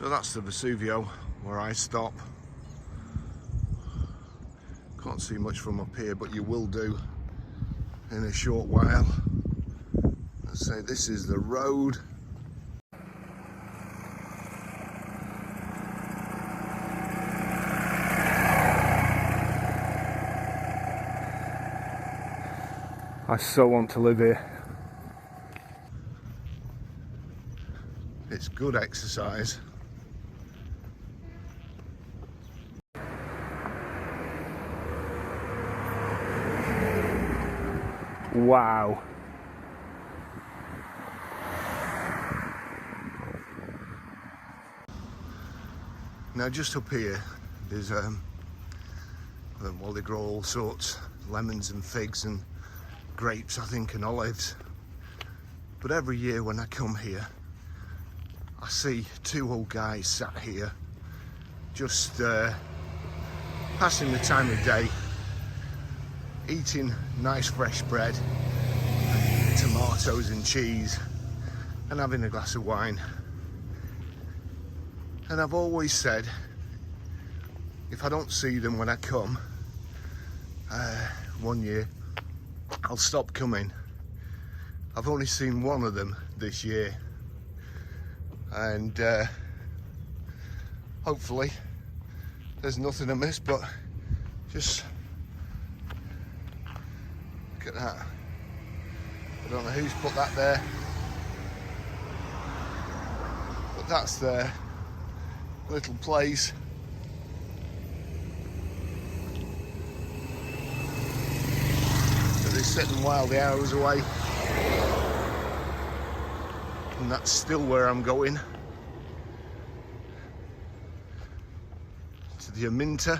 So that's the Vesuvio where I stop. Can't see much from up here, but you will do in a short while. Let's say this is the road. I so want to live here. It's good exercise. Wow. Now just up here, there's well, they grow all sorts, lemons and figs and grapes, I think, and olives. But every year when I come here, I see two old guys sat here, just passing the time of day, eating nice fresh bread, and tomatoes and cheese, and having a glass of wine. And I've always said, if I don't see them when I come, one year, I'll stop coming. I've only seen one of them this year, and hopefully there's nothing amiss, but just look at that. I don't know who's put that there, but that's their little place. So they're sitting while the hour's away, and that's still where I'm going, to the Aminta.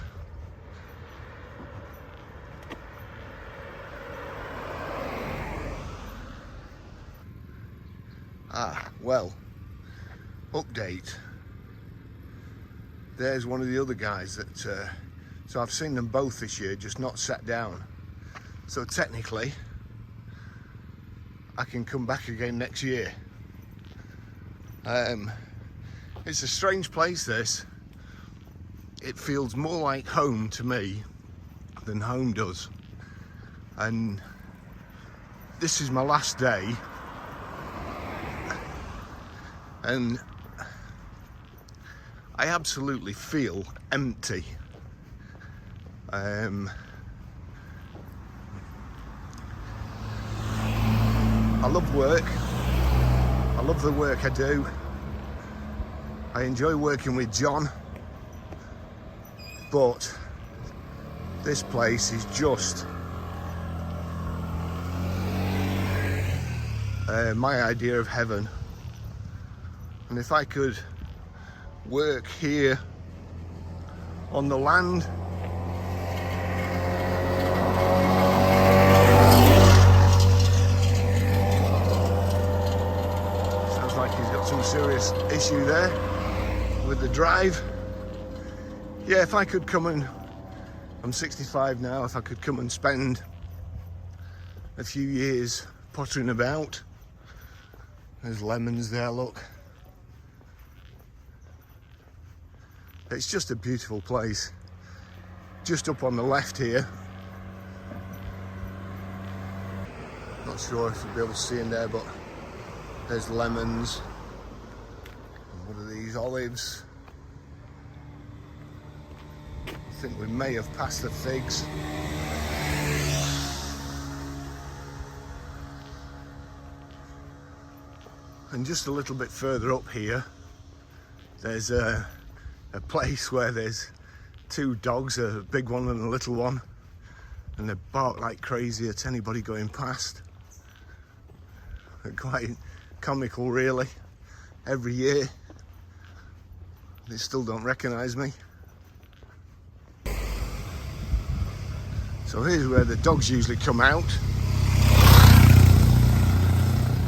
Well, update. There's one of the other guys that, so I've seen them both this year, just not sat down. So technically, I can come back again next year. It's a strange place, this. It feels more like home to me than home does. And this is my last day. And I absolutely feel empty. I love work. I love the work I do. I enjoy working with John. But this place is just my idea of heaven. And if I could work here on the land, sounds like he's got some serious issue there with the drive. Yeah, if I could come and, I'm 65 now, if I could come and spend a few years pottering about. There's lemons there, look. It's just a beautiful place. Just up on the left here. Not sure if you'll be able to see in there, but there's lemons. What are these? Olives. I think we may have passed the figs. And just a little bit further up here, there's a place where there's two dogs, a big one and a little one, and they bark like crazy at anybody going past. They're quite comical, really. Every year they still don't recognise me. So here's where the dogs usually come out,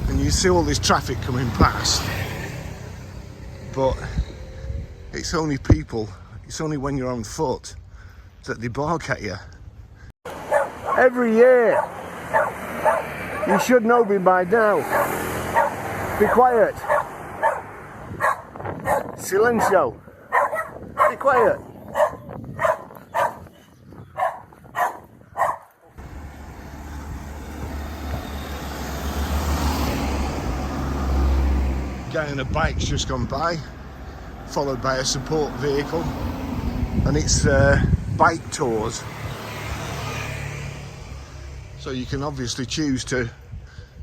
and you see all this traffic coming past, but it's only people, it's only when you're on foot that they bark at you. Every year. You should know me by now. Be quiet. Silencio. Be quiet. Guy on a bike's just gone by, followed by a support vehicle, and it's bike tours. So you can obviously choose to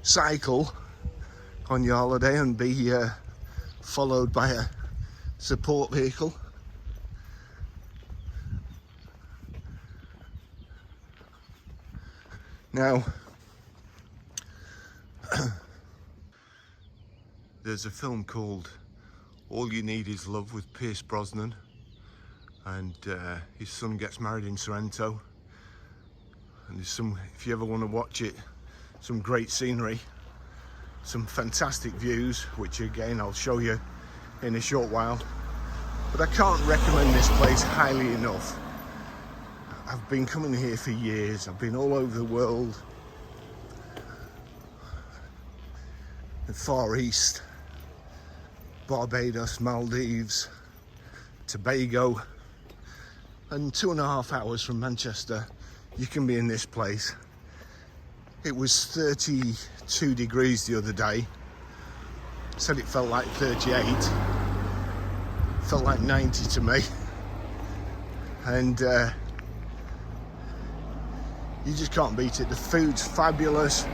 cycle on your holiday and be followed by a support vehicle. Now, there's a film called All You Need Is Love with Pierce Brosnan, and his son gets married in Sorrento, and there's some, if you ever want to watch it, some great scenery, some fantastic views, which again I'll show you in a short while. But I can't recommend this place highly enough. I've been coming here for years. I've been all over the world, the Far East, Barbados, Maldives, Tobago, and 2.5 hours from Manchester you can be in this place. It was 32 degrees the other day. Said it felt like 38. Felt like 90 to me. And you just can't beat it. The food's fabulous.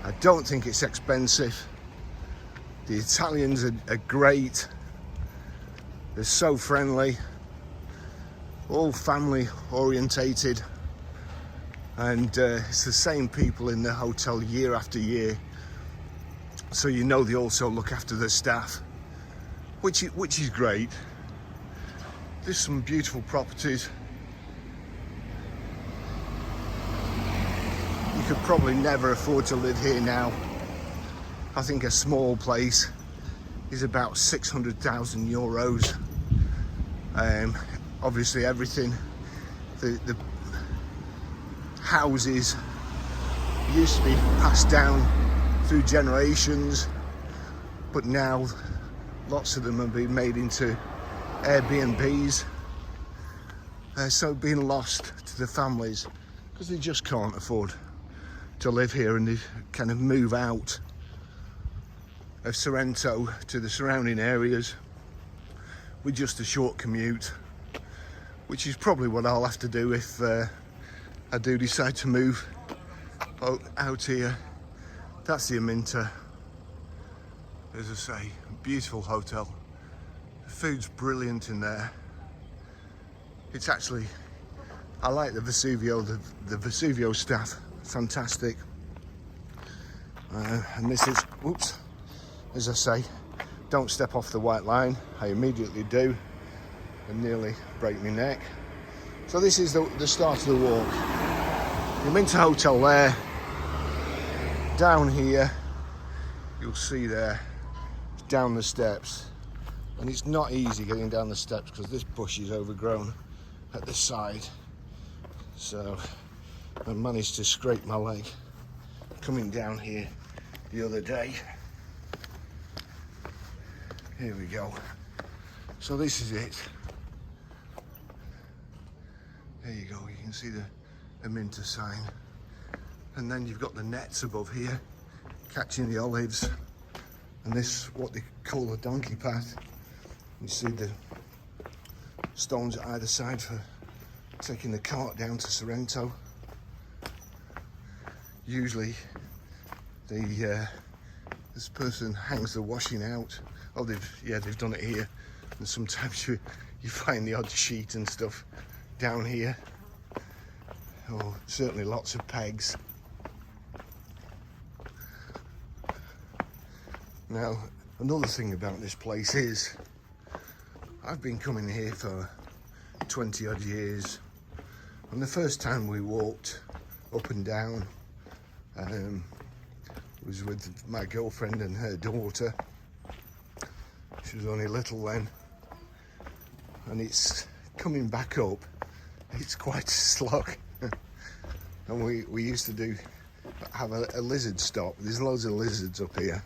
I don't think it's expensive. The Italians are great. They're so friendly. All family orientated. And it's the same people in the hotel year after year, so you know they also look after their staff, which is great. There's some beautiful properties. You could probably never afford to live here now. I think a small place is about 600,000 euros. Obviously everything, the houses used to be passed down through generations, but now lots of them have been made into Airbnbs, so being lost to the families because they just can't afford to live here, and they kind of move out of Sorrento to the surrounding areas with just a short commute, which is probably what I'll have to do if I do decide to move out here. That's the Aminta. As I say, beautiful hotel. The food's brilliant in there. It's actually, I like the Vesuvio, the Vesuvio staff, fantastic. And this is, whoops, as I say, don't step off the white line. I immediately do and nearly break my neck. So this is the start of the walk. The Aminta Hotel there. Down here, you'll see there, down the steps. And it's not easy getting down the steps because this bush is overgrown at the side. So I managed to scrape my leg coming down here the other day. Here we go. So this is it. There you go, you can see the Aminta sign. And then you've got the nets above here, catching the olives. And this, what they call a donkey path. You see the stones at either side for taking the cart down to Sorrento. Usually, this person hangs the washing out. Oh, they've done it here. And sometimes you find the odd sheet and stuff down here. Oh, certainly lots of pegs. Now, another thing about this place is, I've been coming here for 20 odd years, and the first time we walked up and down was with my girlfriend and her daughter. She was only little then, and it's coming back up, it's quite a slog. And we used to have a lizard stop. There's loads of lizards up here,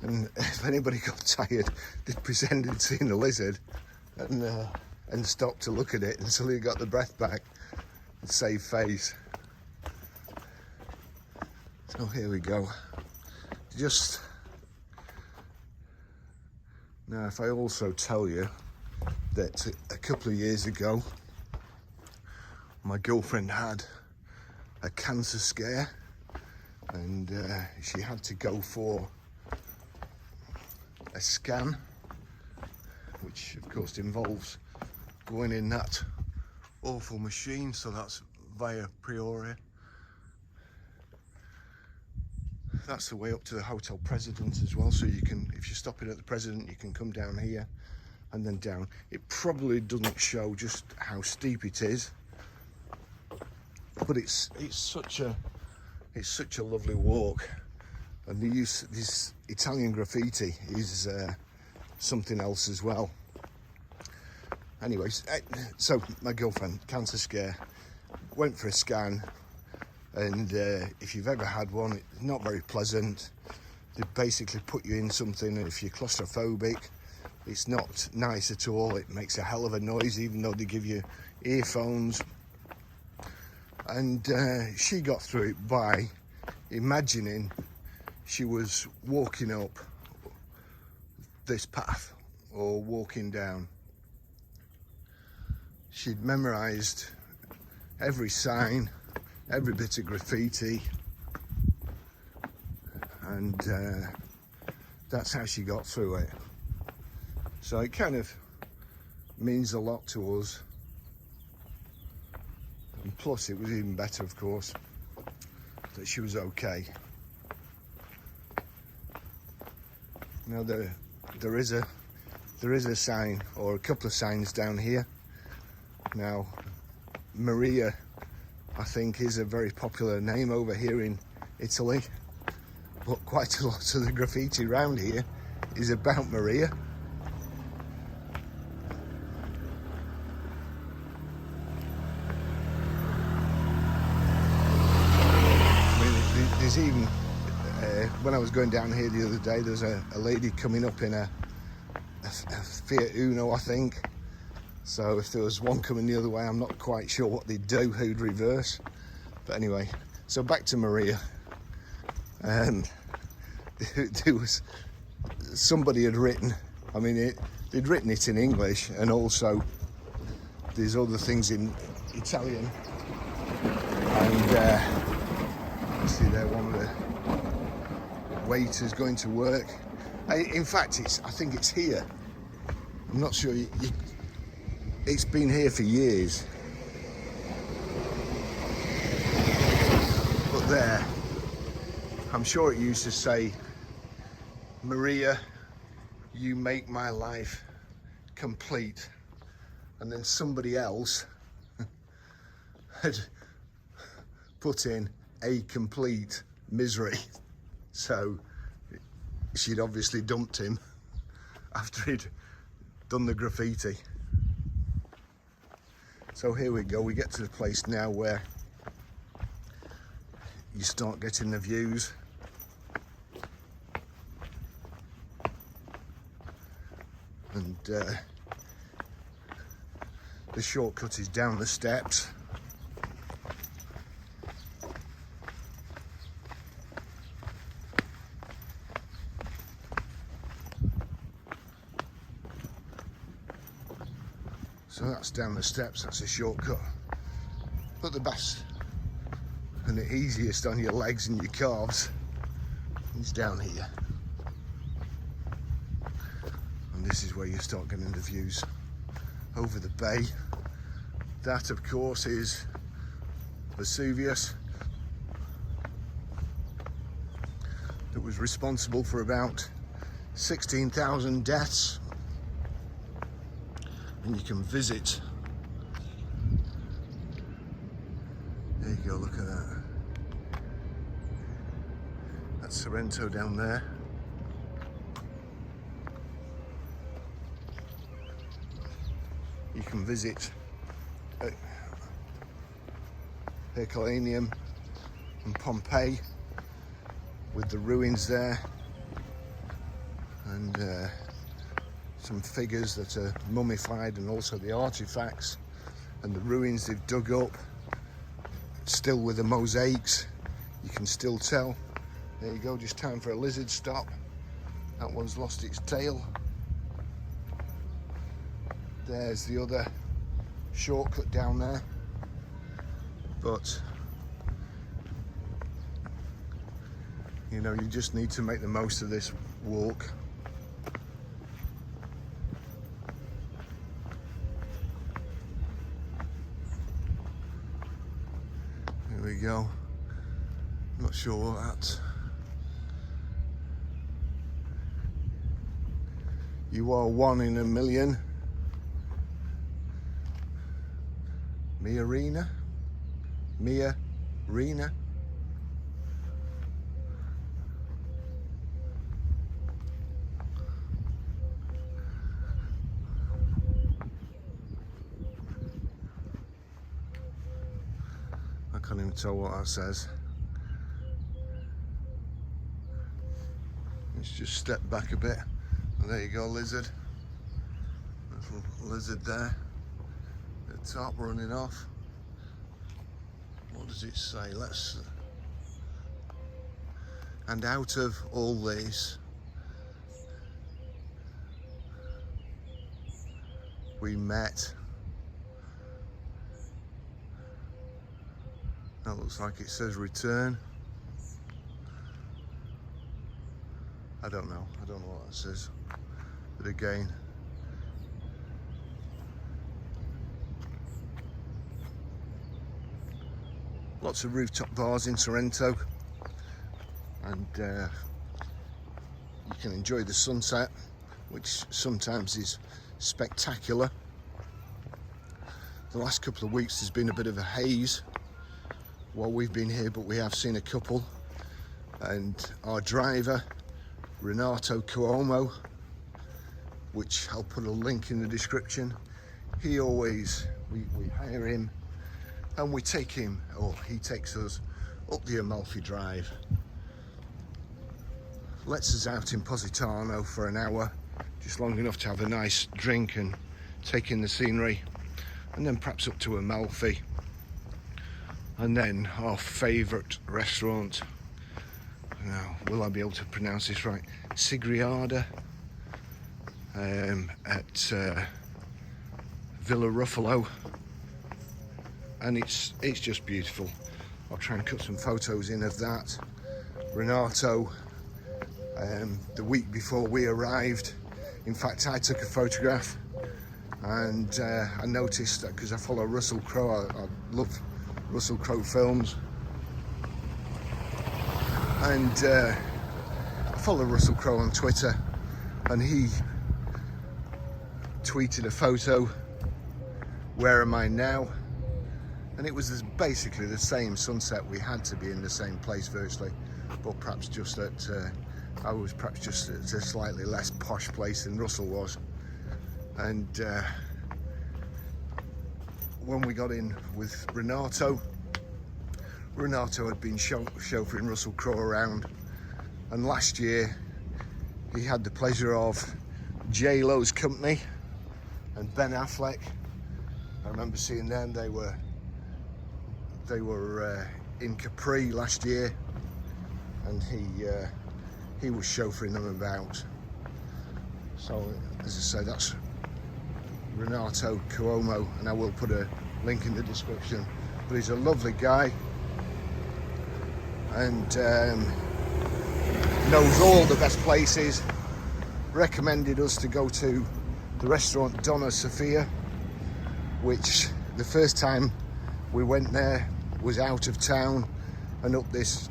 And if anybody got tired, they'd pretended seeing a lizard and stop to look at it until he got the breath back and save face. So here we go. Just now, if I also tell you that a couple of years ago, my girlfriend had a cancer scare, and she had to go for a scan, which of course involves going in that awful machine, so that's via Prioria. That's the way up to the Hotel President as well, so you can, if you're stopping at the President, you can come down here and then down. It probably doesn't show just how steep it is, but it's such a lovely walk, and the use this Italian graffiti is something else as well. Anyways, so my girlfriend, cancer scare, went for a scan, and if you've ever had one, it's not very pleasant. They basically put you in something, and if you're claustrophobic, it's not nice at all. It makes a hell of a noise, even though they give you earphones. And she got through it by imagining she was walking up this path or walking down. She'd memorised every sign, every bit of graffiti, and that's how she got through it. So it kind of means a lot to us. And plus, it was even better, of course, that she was okay. Now there is a sign, or a couple of signs down here. Now, Maria, I think, is a very popular name over here in Italy, but quite a lot of the graffiti around here is about Maria. There's even, when I was going down here the other day, there's a lady coming up in a Fiat Uno, I think. So if there was one coming the other way, I'm not quite sure what they'd do, who'd reverse. But anyway, so back to Maria. There was, somebody had written, I mean, they'd written it in English, and also there's other things in Italian. And see there, one of the waiters going to work. In fact, I think it's here. I'm not sure. It's been here for years. But there, I'm sure it used to say, Maria, you make my life complete. And then somebody else had put in a complete misery. So she'd obviously dumped him after he'd done the graffiti. So here we go, we get to the place now where you start getting the views. And the shortcut is down the steps. So that's down the steps, that's a shortcut. But the best and the easiest on your legs and your calves is down here. And this is where you start getting the views over the bay. That, of course, is Vesuvius, that was responsible for about 16,000 deaths. And you can visit. There you go, look at that. That's Sorrento down there. You can visit Herculaneum and Pompeii with the ruins there. some figures that are mummified, and also the artifacts and the ruins they've dug up, still with the mosaics. You can still tell. There you go, just time for a lizard stop. That one's lost its tail. There's the other shortcut down there. But you know, you just need to make the most of this walk. There we go. Not sure what that's. You are one in a million. Mia Arena? Mia Arena? I can't even tell what that says. Let's just step back a bit. And there you go, lizard. Little lizard there. At the top running off. What does it say? Let's. And out of all this, we met. That looks like it says return. I don't know what that says. But again, lots of rooftop bars in Sorrento, and you can enjoy the sunset, which sometimes is spectacular. The last couple of weeks there's been a bit of a haze while we've been here, but we have seen a couple, and our driver Renato Cuomo, which I'll put a link in the description, he always, we hire him and we take him, or he takes us up the Amalfi Drive, lets us out in Positano for an hour, just long enough to have a nice drink and take in the scenery, and then perhaps up to Amalfi, and then our favourite restaurant. Now, will I be able to pronounce this right? Sigriada at Villa Ruffalo, and it's just beautiful. I'll try and cut some photos in of that. Renato, the week before we arrived, in fact I took a photograph, and I noticed that because I follow Russell Crowe, I love Russell Crowe films, and I follow Russell Crowe on Twitter, and he tweeted a photo, where am I now? And it was basically the same sunset. We had to be in the same place virtually, but perhaps just at, I was perhaps just at a slightly less posh place than Russell was. And when we got in with Renato had been chauffeuring Russell Crowe around, and last year he had the pleasure of J-Lo's company and Ben Affleck. I remember seeing them. They were in Capri last year, and he was chauffeuring them about. So as I say, that's Renato Cuomo, and I will put a link in the description. But he's a lovely guy, and knows all the best places. Recommended us to go to the restaurant Donna Sofia, which the first time we went there was out of town and up this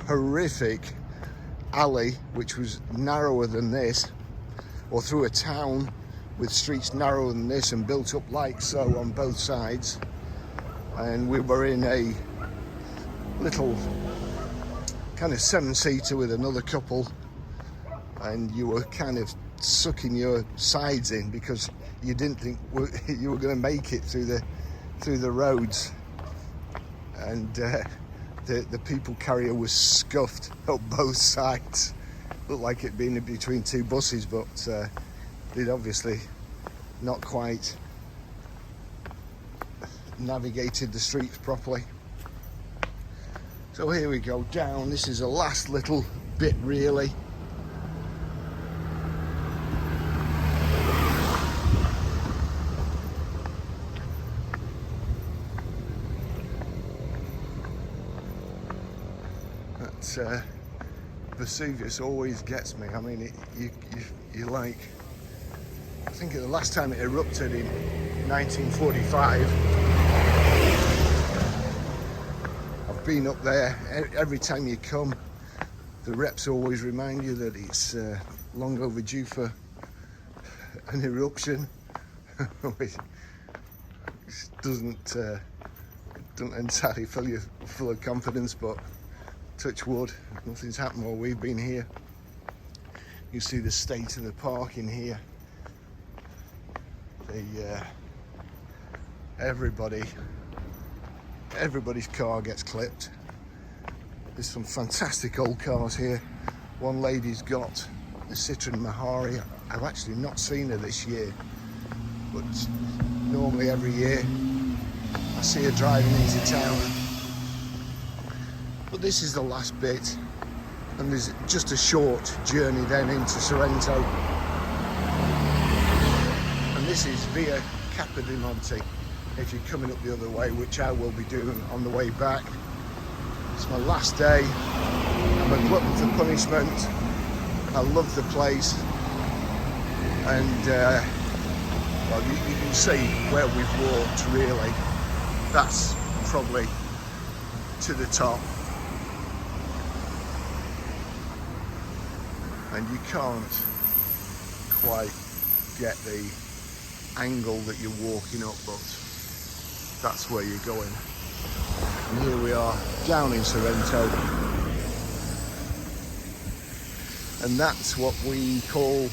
horrific alley, which was narrower than this, or through a town with streets narrower than this and built up like so on both sides. And we were in a little kind of 7-seater with another couple, and you were kind of sucking your sides in because you didn't think you were going to make it through the roads. And the people carrier was scuffed up both sides. looked like it'd been in between two buses, but they'd obviously not quite navigated the streets properly. So here we go down. This is the last little bit really. That Vesuvius always gets me. I mean, you like, I think the last time it erupted in 1945. I've been up there. Every time you come, the reps always remind you that it's long overdue for an eruption, which doesn't entirely fill you full of confidence, but touch wood, nothing's happened while we've been here. You see the state of the parking here. Everybody's car gets clipped. There's some fantastic old cars here. One lady's got the Citroen Ami Vibe. I've actually not seen her this year, but normally every year I see her driving into town. But this is the last bit, and there's just a short journey then into Sorrento. And this is via Monte if you're coming up the other way, which I will be doing on the way back. It's my last day. I'm a glutton for punishment. I love the place, and well, you can see where we've walked really. That's probably to the top. And you can't quite get the angle that you're walking up, but that's where you're going. And here we are down in Sorrento, and that's what we call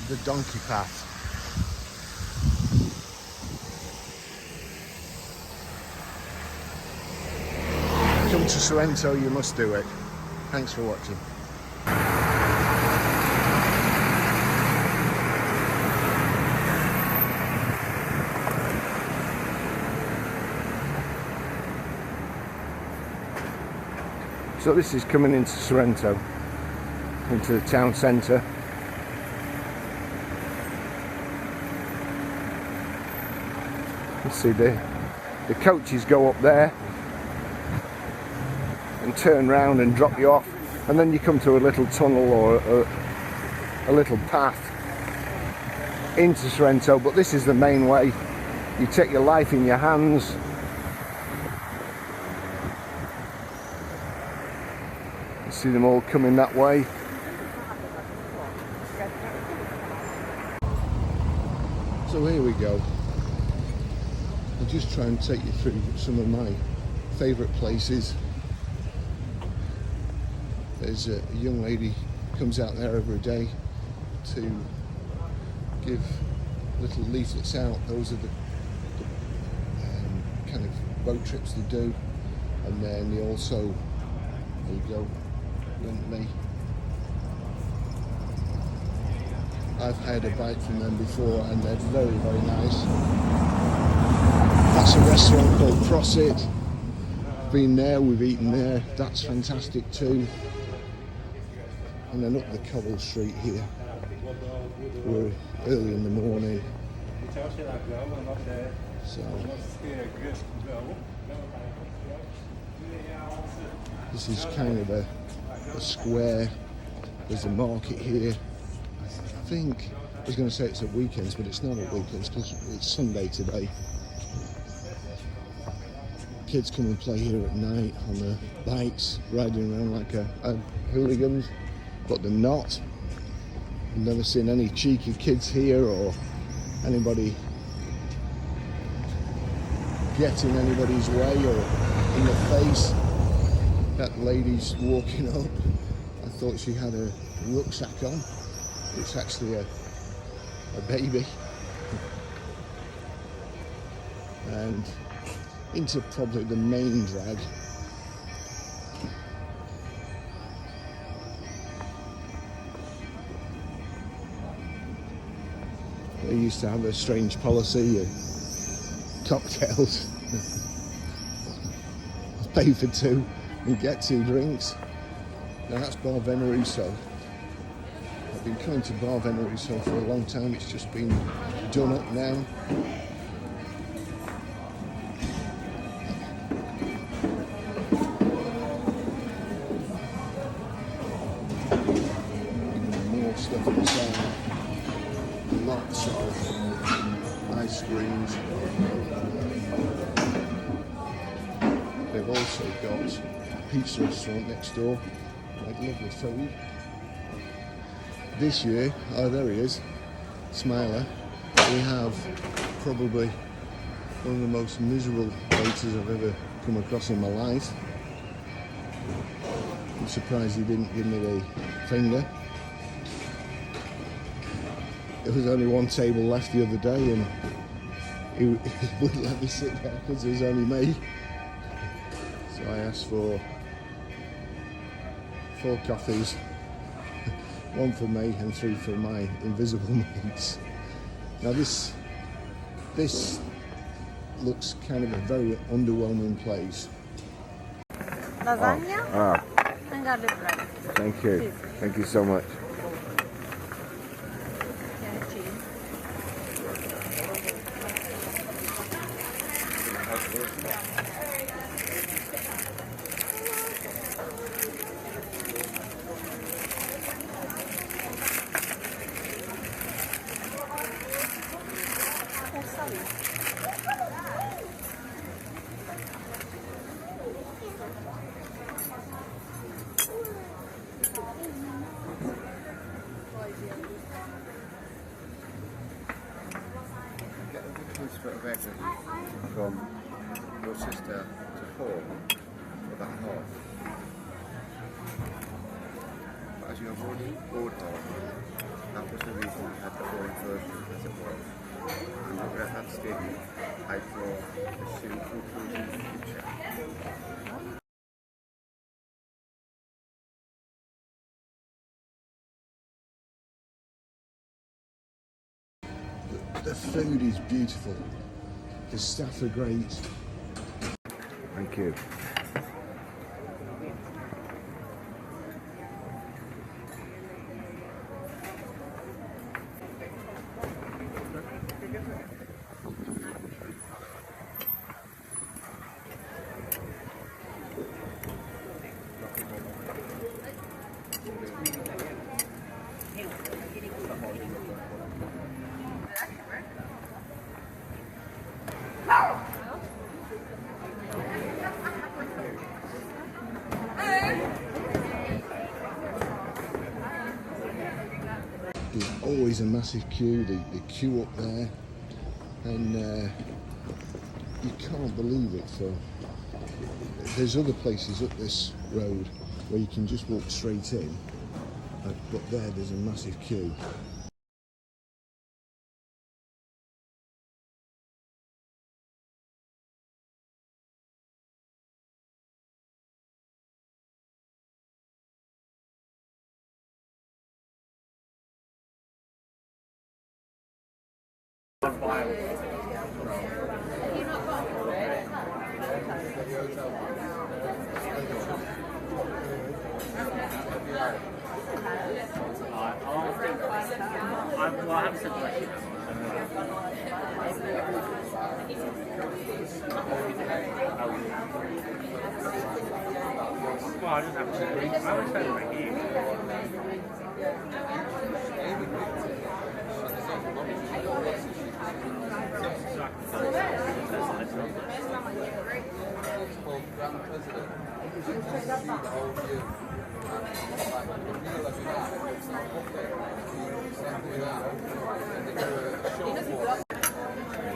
the donkey path. Come to Sorrento, you must do it. Thanks for watching. So this is coming into Sorrento, into the town centre. You see the coaches go up there and turn round and drop you off, and then you come to a little tunnel or a little path into Sorrento. But this is the main way. You take your life in your hands. See them all coming that way. So here we go. I'll just try and take you through some of my favourite places. There's a young lady who comes out there every day to give little leaflets out. Those are the kind of boat trips they do. And then they also, there you go, lent me. I've had a bite from them before and they're very, very nice. That's a restaurant called Crossit. Been there, we've eaten there. That's fantastic too. And then up the cobble street here. We're early in the morning. So this is kind of a square. There's a market here. I think I was going to say it's at weekends, but it's not at weekends because it's Sunday today. Kids come and play here at night on the bikes, riding around like hooligans, but they're not. I've never seen any cheeky kids here or anybody getting anybody's way or in the face. That lady's walking up. I thought she had a rucksack on. It's actually a baby. And into probably the main drag. They used to have a strange policy, cocktails. Pay for two and get 2 drinks. Now that's Bar Veneruso. I've been coming to Bar Veneruso for a long time. It's just been done up now. More stuff inside. Lots of ice creams. They've also got a pizza restaurant next door, like lovely food. This year, oh there he is, Smiler, we have probably one of the most miserable waiters I've ever come across in my life. I'm surprised he didn't give me the finger. There was only one table left the other day and he wouldn't let me sit there because there was only me. So I asked for 4 coffees, 1 for me and 3 for my invisible mates. Now this looks kind of a very underwhelming place. Lasagna and garlic bread. Thank you. Please. Thank you so much. From your sister to 4 for that half. But as you have already ordered half, that was the reason we had the orange version as it was. And looking at that statement, I draw the same conclusion in the future. The food is beautiful. The staff are great. Thank you. There's always a massive queue, the queue up there, and you can't believe it. There's other places up this road where you can just walk straight in, but there's a massive queue.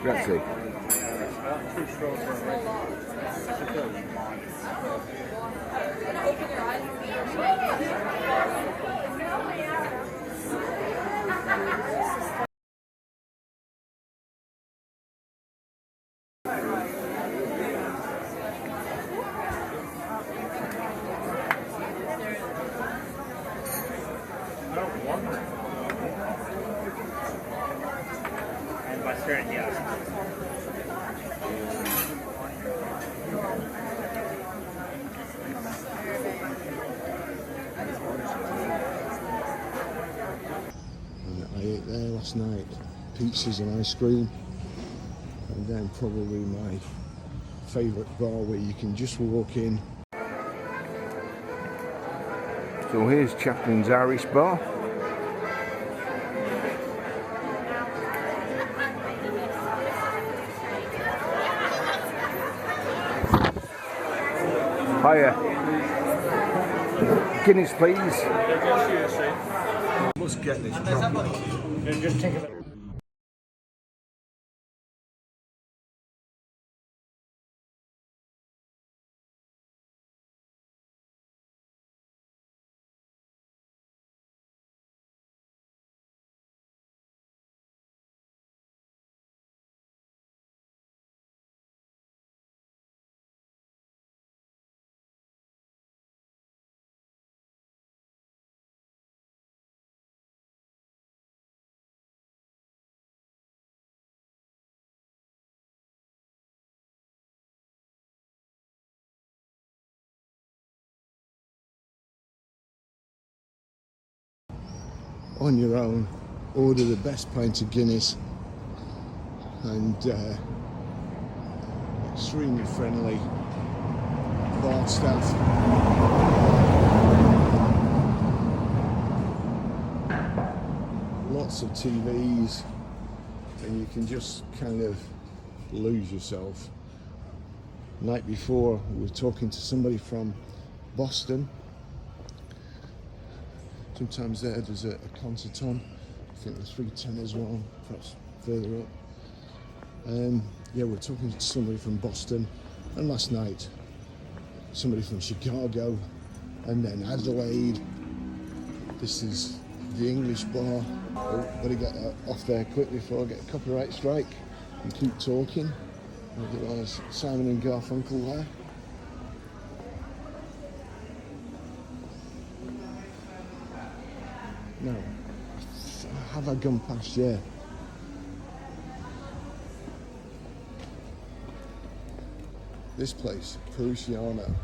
Grazie. I ate there last night, pizzas and ice cream, and then probably my favourite bar where you can just walk in. So here's Chaplin's Irish Bar. Hiya. Guinness, please. Must get this properly. Just take it. On your own, order the best pint of Guinness, and extremely friendly bar staff. Lots of TVs, and you can just kind of lose yourself. Night before, we were talking to somebody from Boston. Sometimes there's a concert on. I think the 310 as well, perhaps further up. Yeah, we're talking to somebody from Boston, and last night somebody from Chicago, and then Adelaide. This is the English bar. Oh, better get off there quickly before I get a copyright strike and keep talking. Otherwise, Simon and Garfunkel there. No, have I gone past? Yeah. This place, Prussiano.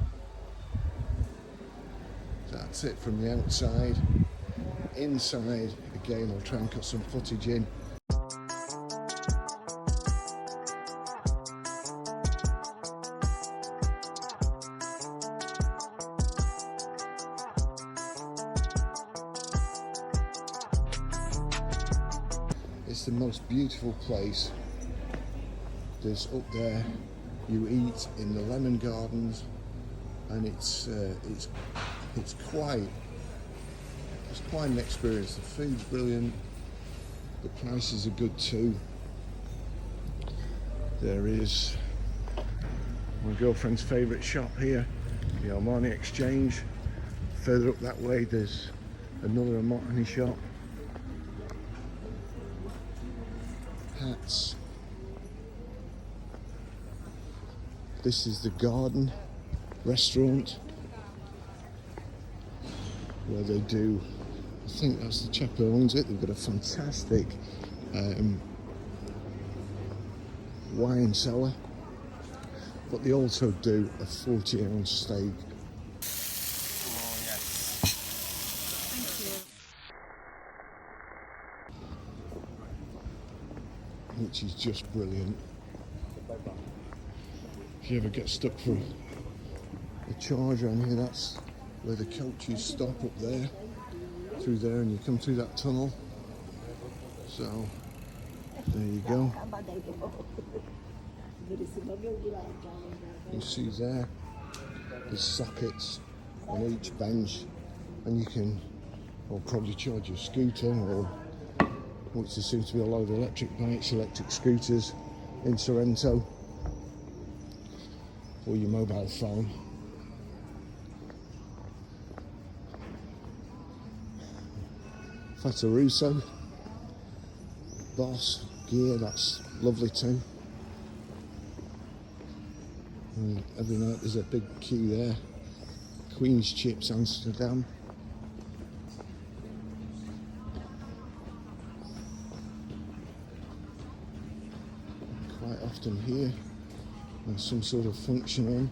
That's it from the outside. Inside, again, I'll try and cut some footage in. It's the most beautiful place. There's up there, you eat in the lemon gardens, and it's quite an experience. The food's brilliant, the prices are good too. There is my girlfriend's favourite shop here, the Armani Exchange. Further up that way there's another Armani shop. Hats. This is the Garden restaurant where they do, I think that's the chap who owns it. They've got a fantastic wine cellar, but they also do a 40-ounce steak. Which is just brilliant. If you ever get stuck for a charge around here, that's where the coaches stop, up there, through there, and you come through that tunnel. So there you go. You see there, there's sockets on each bench, and you can, or probably charge your scooter, or which there seems to be a lot of electric bikes, electric scooters in Sorrento, or your mobile phone. Fataruso, Boss, Gear, that's lovely too. And every night there's a big queue there. Queen's Chips, Amsterdam. quite often here. There's some sort of function on.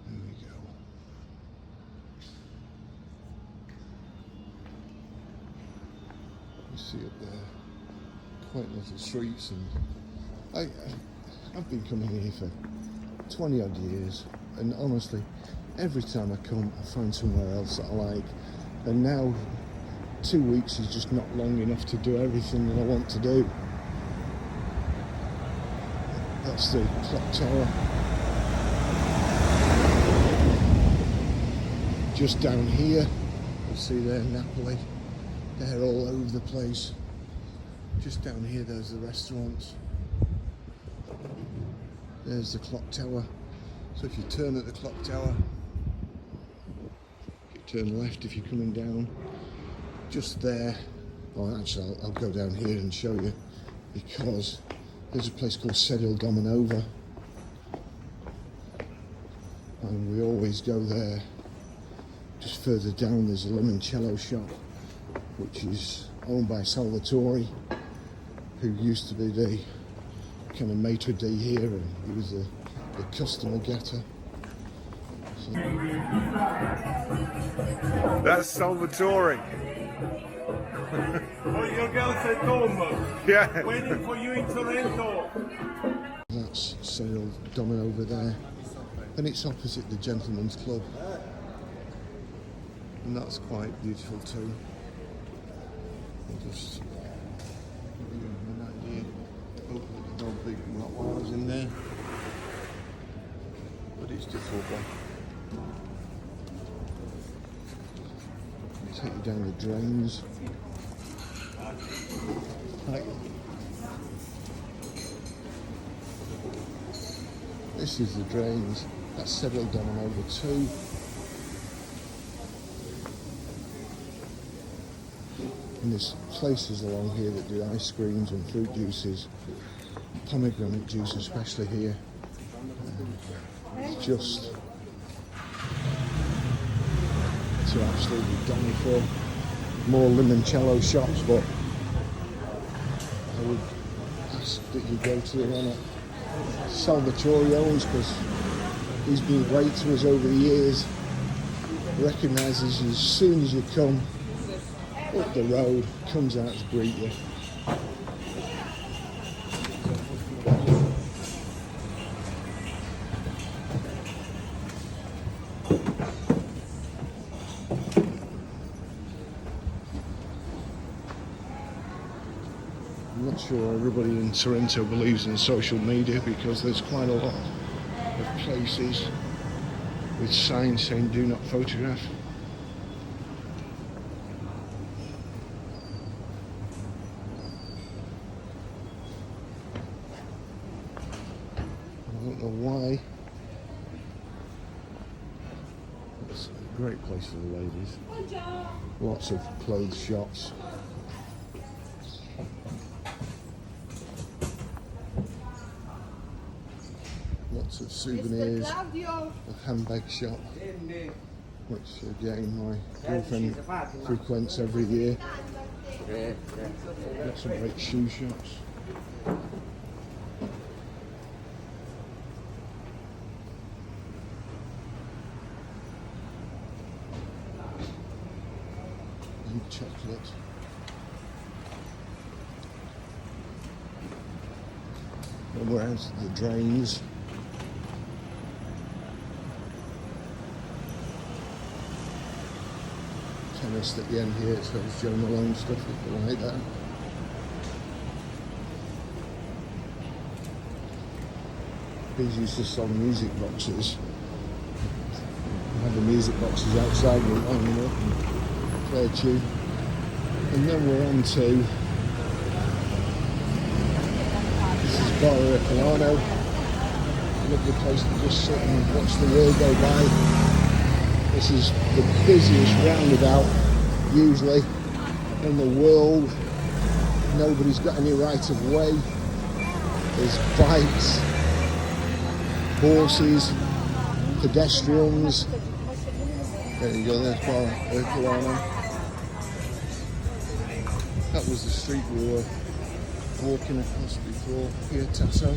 There we go. You see it there. Quite little streets, and I've been coming here for 20 odd years, and honestly every time I come I find somewhere else that I like, and now 2 weeks is just not long enough to do everything that I want to do. That's the clock tower. Just down here you'll see there Napoli, they're all over the place. Just down here there's the restaurants. There's the clock tower. So if you turn at the clock tower, you turn left if you're coming down. Just there, well actually I'll go down here and show you, because there's a place called Sedil Dominova, and we always go there. Just further down there's a limoncello shop, which is owned by Salvatore, who used to be the kind of maitre d' here, and he was the customer getter. So. That's Salvatore. Oh, your girl said home. Yeah. Waiting for you in Sorrento. That's Sedil Domin over there, and it's opposite the Gentleman's Club, and that's quite beautiful too. I'll just give you an idea. Hopefully there's no big Rottweilers in there, but it's just over. I'll take you down the drains. Right. This is the drains. That's Sedil Domin over 2. And there's places along here that do ice creams and fruit juices, pomegranate juice especially here. Just to absolutely die for. More limoncello shops, but I would ask that you go to the one at Salvatore owns, because he's been great to us over the years. Recognises you as soon as you come up the road, comes out to greet you. I'm not sure everybody in Sorrento believes in social media, because there's quite a lot of places with signs saying do not photograph. I don't know why. It's a great place for the ladies. Lots of clothes shops. Lots of souvenirs, a handbag shop, which again my girlfriend frequents every year. Lots of great shoe shops. And chocolate. And we're out at the drains. Chemist at the end here, it sells Joe Malone stuff, if you like that. These used to sell music boxes. We had the music boxes outside, we line them up and play a tune. And then we're on to, this is Barrie Pilano. A lovely place to just sit and watch the world go by. This is the busiest roundabout, usually, in the world. Nobody's got any right of way. There's bikes, horses, pedestrians. There you go, there's Bar Herculano. That was the street we were walking across before, here Tasso.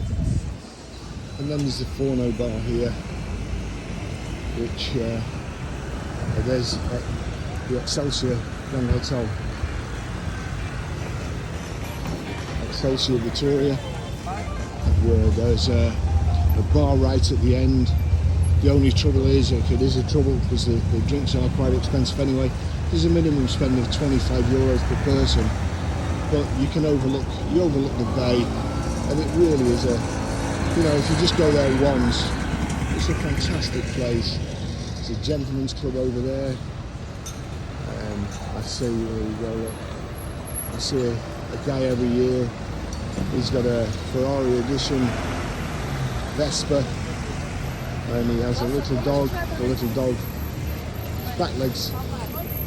And then there's the Forno bar here, which there's the Excelsior Grand Hotel. Excelsior Victoria, where there's a bar right at the end. The only trouble is, if it is a trouble, because the drinks are quite expensive anyway, there's a minimum spend of 25 euros per person. But you can overlook the bay, and it really is if you just go there once, it's a fantastic place. There's a gentleman's club over there. I see, there you go, look. I see a guy every year. He's got a Ferrari edition Vespa, and he has a little dog. His back legs,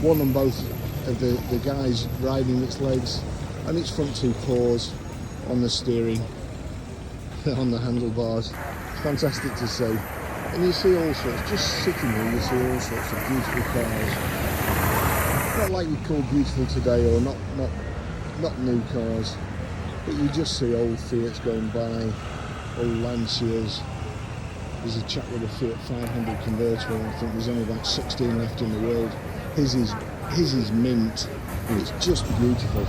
one on both of the guys riding its legs, and its front two paws on the steering, on the handlebars. It's fantastic to see. And you see all sorts, just sitting here, you see all sorts of beautiful cars. Not like you call beautiful today, or not new cars, but you just see old Fiats going by, old Lancias. There's a chap with a Fiat 500 convertible. I think there's only about 16 left in the world. His is mint, and it's just beautiful.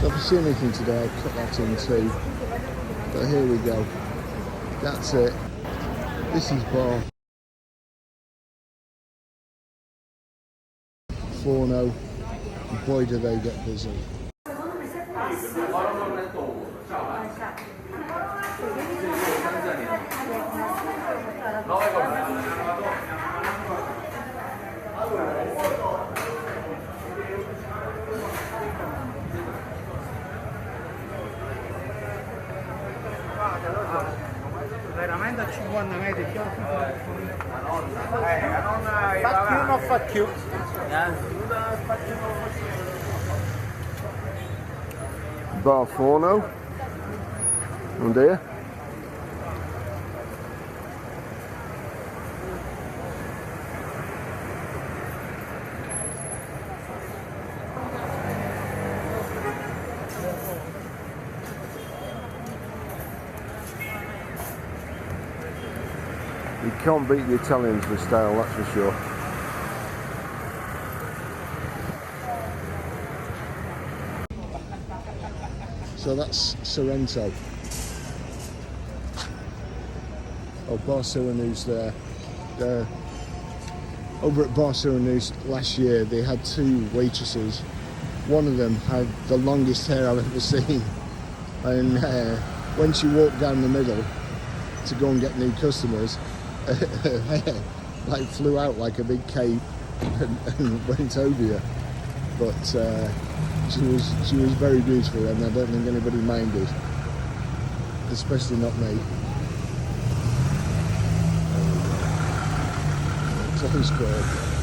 So if I see anything today, I'll cut that in too. But here we go. That's it. This is Bar Forno. And boy, do they get busy. Veramente a 50 metri non fa più. Bar Forno. And there. You can't beat the Italians with style, that's for sure. So that's Sorrento. Oh, Bar Sirenus there. Over at Bar Sirenus last year, they had two waitresses. One of them had the longest hair I've ever seen. And when she walked down the middle to go and get new customers, her hair like flew out like a big cape and went over you. But she was very beautiful, and I don't think anybody minded, especially not me. Close call.